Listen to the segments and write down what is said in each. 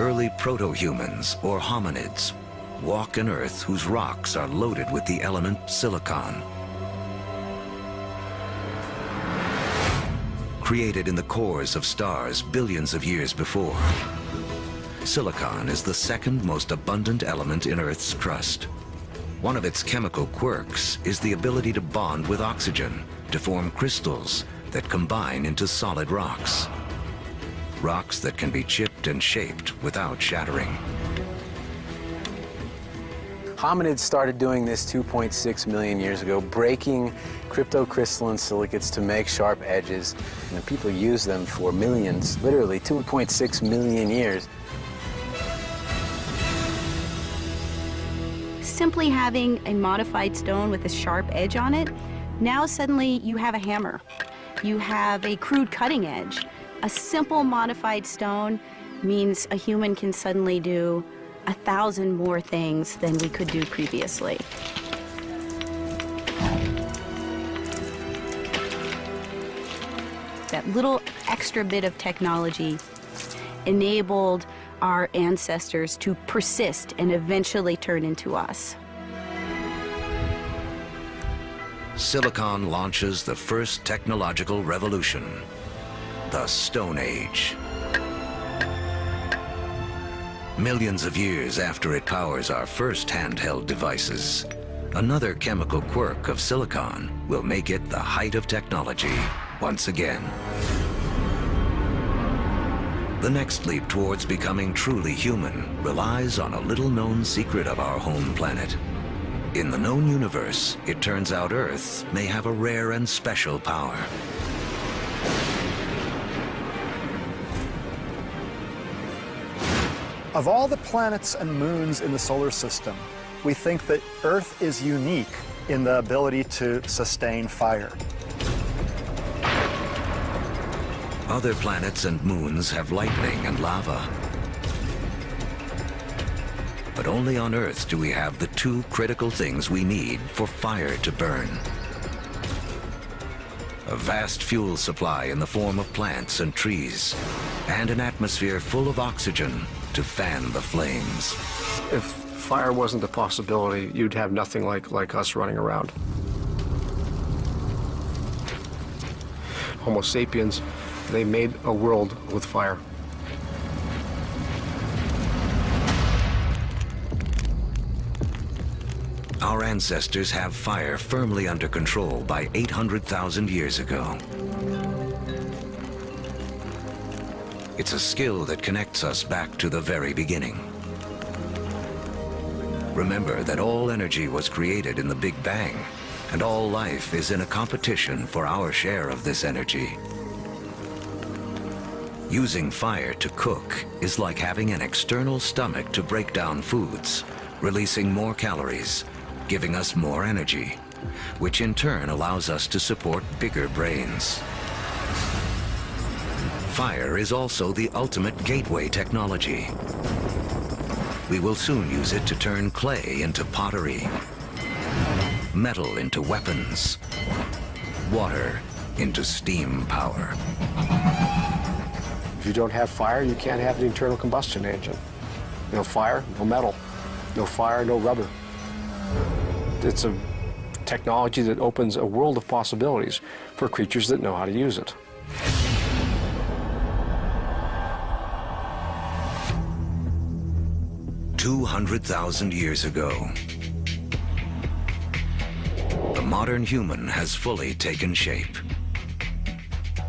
early proto-humans, or hominids, walk an Earth whose rocks are loaded with the element silicon. Created in the cores of stars billions of years before, silicon is the second most abundant element in Earth's crust. One of its chemical quirks is the ability to bond with oxygen to form crystals that combine into solid rocks. Rocks that can be chipped and shaped without shattering. Hominids started doing this 2.6 million years ago, breaking cryptocrystalline silicates to make sharp edges. And people use them for millions, literally 2.6 million years. Simply having a modified stone with a sharp edge on it, now suddenly you have a hammer. You have a crude cutting edge. A simple modified stone means a human can suddenly do 1,000 more things than we could do previously. That little extra bit of technology enabled our ancestors to persist and eventually turn into us. Silicon launches the first technological revolution, the Stone Age. Millions of years after it powers our first handheld devices, another chemical quirk of silicon will make it the height of technology once again. The next leap towards becoming truly human relies on a little-known secret of our home planet. In the known universe, it turns out Earth may have a rare and special power. Of all the planets and moons in the solar system, we think that Earth is unique in the ability to sustain fire. Other planets and moons have lightning and lava. But only on Earth do we have the two critical things we need for fire to burn. A vast fuel supply in the form of plants and trees, and an atmosphere full of oxygen to fan the flames. If fire wasn't a possibility, you'd have nothing like us running around. Homo sapiens, they made a world with fire. Our ancestors have fire firmly under control by 800,000 years ago. It's a skill that connects us back to the very beginning. Remember that all energy was created in the Big Bang, and all life is in a competition for our share of this energy. Using fire to cook is like having an external stomach to break down foods, releasing more calories, giving us more energy, which in turn allows us to support bigger brains. Fire is also the ultimate gateway technology. We will soon use it to turn clay into pottery, metal into weapons, water into steam power. If you don't have fire, you can't have an internal combustion engine. No fire, no metal. No fire, no rubber. It's a technology that opens a world of possibilities for creatures that know how to use it. "200,000 years ago, the modern human has fully taken shape.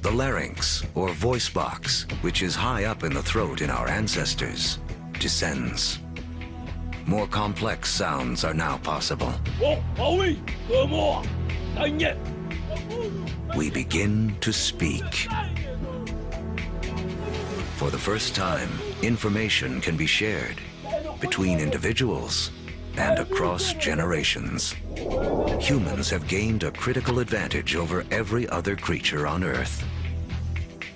The larynx, or voice box, which is high up in the throat in our ancestors, descends. More complex sounds are now possible. We begin to speak. For the first time, information can be shared between individuals and across generations. Humans have gained a critical advantage over every other creature on Earth.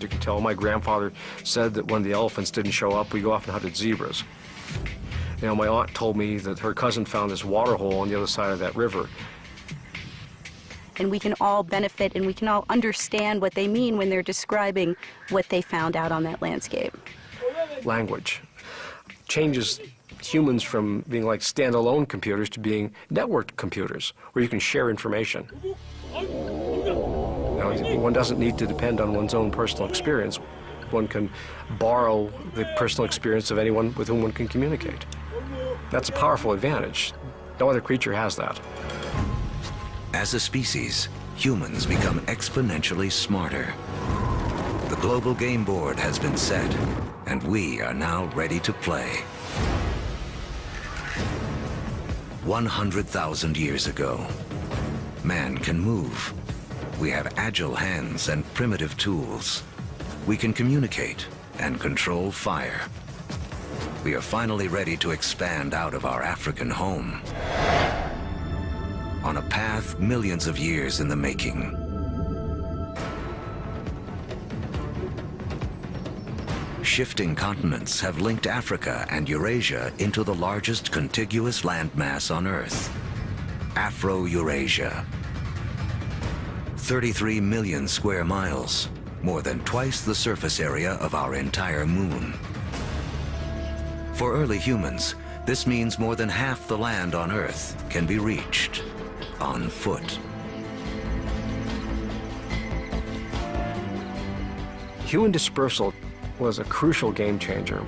You can tell my grandfather said that when the elephants didn't show up, we go off and hunted zebras. You know, my aunt told me that her cousin found this water hole on the other side of that river. And we can all benefit and we can all understand what they mean when they're describing what they found out on that landscape. Language. changes humans from being like standalone computers to being networked computers, where you can share information. One doesn't need to depend on one's own personal experience. One can borrow the personal experience of anyone with whom one can communicate. That's a powerful advantage. No other creature has that. As a species, humans become exponentially smarter. The global game board has been set, and we are now ready to play. 100,000 years ago, man can move. We have agile hands and primitive tools. We can communicate and control fire. We are finally ready to expand out of our African home on a path millions of years in the making. Shifting continents have linked Africa and Eurasia into the largest contiguous landmass on Earth, Afro-Eurasia. 33 million square miles, more than twice the surface area of our entire moon. For early humans, this means more than half the land on Earth can be reached on foot. Human dispersal was a crucial game changer.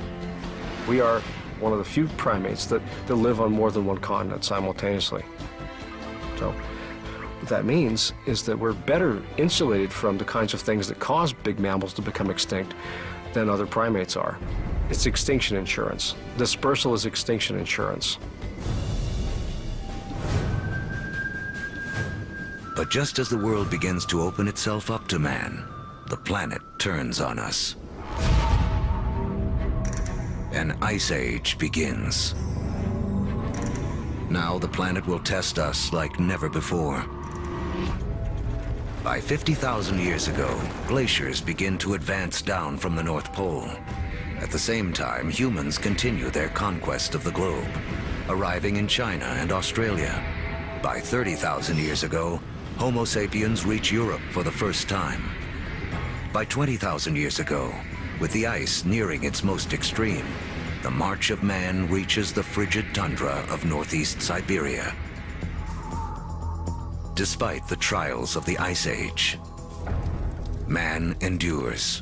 We are one of the few primates that live on more than one continent simultaneously. So what that means is that we're better insulated from the kinds of things that cause big mammals to become extinct than other primates are. It's extinction insurance. Dispersal is extinction insurance. But just as the world begins to open itself up to man, the planet turns on us. An ice age begins. Now the planet will test us like never before. By 50,000 years ago, glaciers begin to advance down from the North Pole. At the same time, humans continue their conquest of the globe, arriving in China and Australia. By 30,000 years ago, Homo sapiens reach Europe for the first time. By 20,000 years ago, with the ice nearing its most extreme, the march of man reaches the frigid tundra of northeast Siberia. Despite the trials of the Ice Age, man endures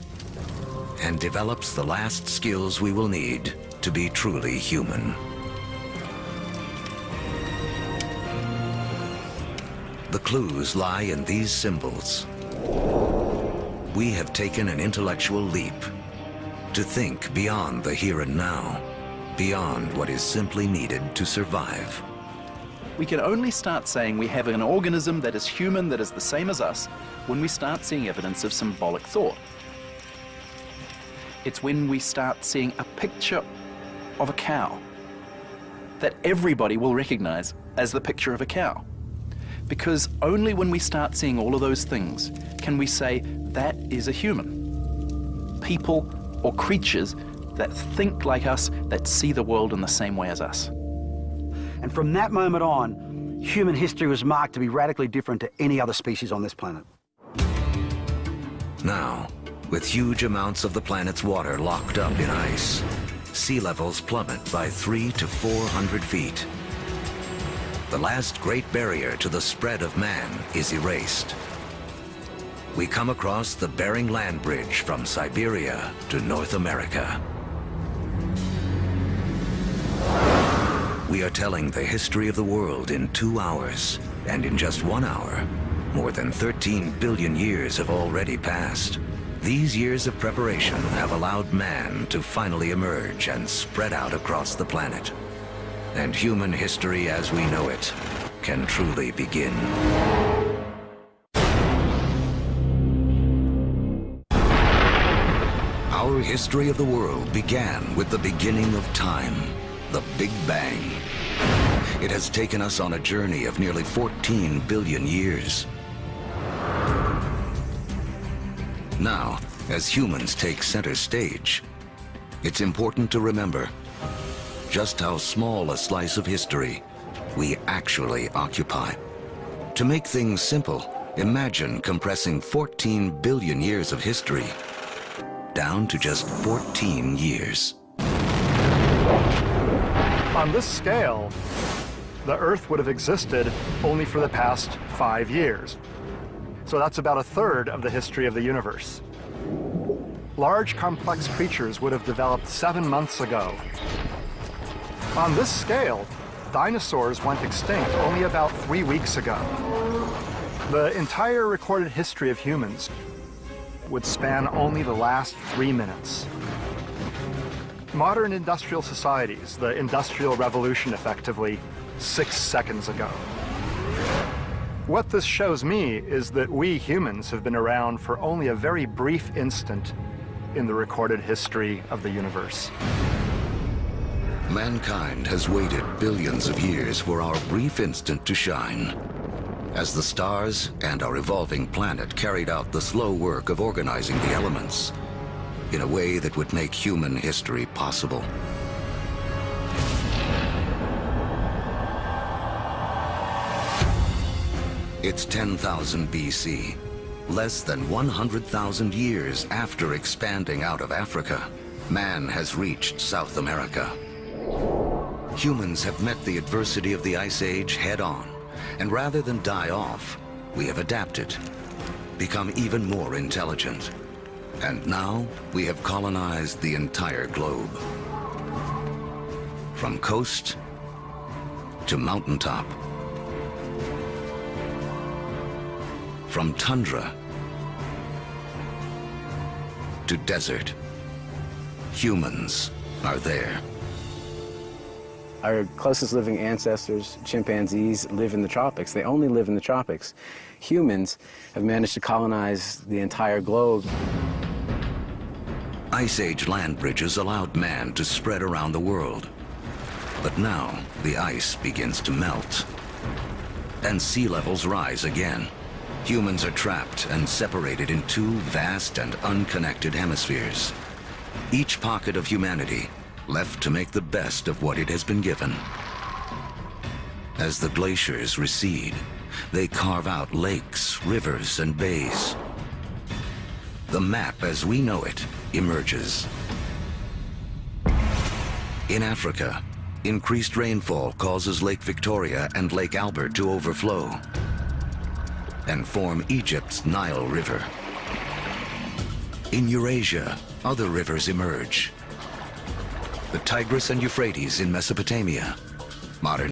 and develops the last skills we will need to be truly human. The clues lie in these symbols. We have taken an intellectual leap to think beyond the here and now, beyond what is simply needed to survive. We can only start saying we have an organism that is human, that is the same as us, when we start seeing evidence of symbolic thought. It's when we start seeing a picture of a cow that everybody will recognize as the picture of a cow. Because only when we start seeing all of those things can we say that is a human. People or creatures that think like us, that see the world in the same way as us. And from that moment on, human history was marked to be radically different to any other species on this planet. Now, with huge amounts of the planet's water locked up in ice, sea levels plummet by 300 to 400 feet. The last great barrier to the spread of man is erased. We come across the Bering Land Bridge from Siberia to North America. We are telling the history of the world in 2 hours, and in just 1 hour, more than 13 billion years have already passed. These years of preparation have allowed man to finally emerge and spread out across the planet. And human history as we know it can truly begin. Our history of the world began with the beginning of time, the Big Bang. It has taken us on a journey of nearly 14 billion years. Now, as humans take center stage, it's important to remember just how small a slice of history we actually occupy. To make things simple, imagine compressing 14 billion years of history down to just 14 years. On this scale, the Earth would have existed only for the past 5 years. So that's about a third of the history of the universe. Large, complex creatures would have developed 7 months ago. On this scale, dinosaurs went extinct only about 3 weeks ago. The entire recorded history of humans would span only the last 3 minutes. Modern industrial societies, the Industrial Revolution effectively, 6 seconds ago. What this shows me is that we humans have been around for only a very brief instant in the recorded history of the universe. Mankind has waited billions of years for our brief instant to shine. As the stars and our evolving planet carried out the slow work of organizing the elements in a way that would make human history possible. It's 10,000 BC, less than 100,000 years after expanding out of Africa. Man has reached South America. Humans have met the adversity of the Ice Age head-on, and rather than die off, we have adapted, become even more intelligent. And now we have colonized the entire globe. From coast to mountaintop. From tundra to desert, humans are there. Our closest living ancestors, chimpanzees, live in the tropics. They only live in the tropics. Humans have managed to colonize the entire globe. Ice Age land bridges allowed man to spread around the world. But now the ice begins to melt, and sea levels rise again. Humans are trapped and separated in 2 vast and unconnected hemispheres. Each pocket of humanity left to make the best of what it has been given. As the glaciers recede, they carve out lakes, rivers, and bays. The map as we know it emerges. In Africa, increased rainfall causes Lake Victoria and Lake Albert to overflow and form Egypt's Nile River. In Eurasia, other rivers emerge. The Tigris and Euphrates in Mesopotamia, modern